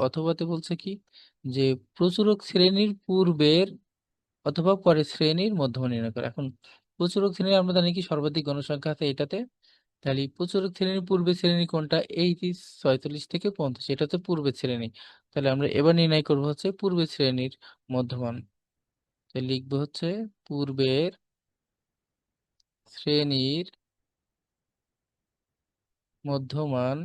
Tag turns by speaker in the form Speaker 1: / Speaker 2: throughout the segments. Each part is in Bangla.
Speaker 1: অথবাতে বলছে কি যে প্রচুরক শ্রেণীর পূর্বের অথবা পরের শ্রেণীর মধ্যমা নির্ণয় করে। এখন প্রচুরক শ্রেণী আমরা জানি কি সর্বাধিক গণসংখ্যা আছে এটাতে। তাহলে প্রচুরক শ্রেণীর পূর্বের শ্রেণী কোনটা? এই 46 থেকে 50, এটা হচ্ছে পূর্বের শ্রেণী। তাহলে আমরা এবার নির্ণয় করব হচ্ছে পূর্বের শ্রেণীর মধ্যমান। তাহলে লিখবো হচ্ছে পূর্বের শ্রেণীর মধ্যমান।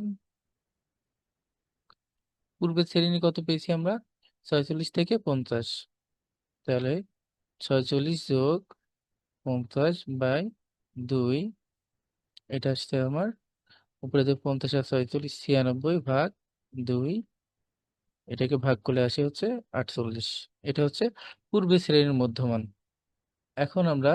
Speaker 1: পূর্বের শ্রেণী কত পেয়েছি আমরা? 46 থেকে 50। তাহলে 46 যোগ 50/2, এটা আসছে আমার উপরে যে 50 আর 46, 96 ভাগ 2, এটাকে ভাগ করলে আসে হচ্ছে 48। এটা হচ্ছে পূর্বের শ্রেণীর মধ্যমান। এখন আমরা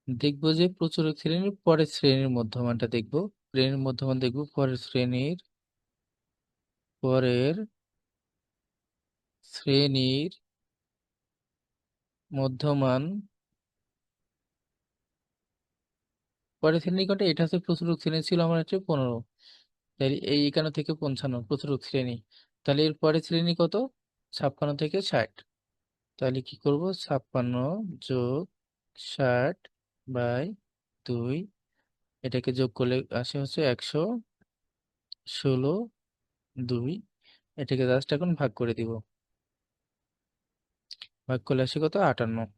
Speaker 1: দেখব যে প্রচুরক শ্রেণীর পরের শ্রেণীর মধ্যমানটা দেখব। শ্রেণীর মধ্যমান দেখব পরের শ্রেণীর মধ্যমান। পরের শ্রেণী কটা? এটা হচ্ছে প্রচুরক শ্রেণী, ছিল আমার হচ্ছে 15। তাহলে এই 51 থেকে 55 প্রচুরক শ্রেণী। তাহলে এর পরের শ্রেণী কত? 56 থেকে 60। তাহলে কি করব? 56 যোগ 60/2, এটাকে যোগ করলে আসে হচ্ছে 116/2। এটাকে জাস্ট এখন ভাগ করে দিব। ভাগ করলে আসে কত? 58।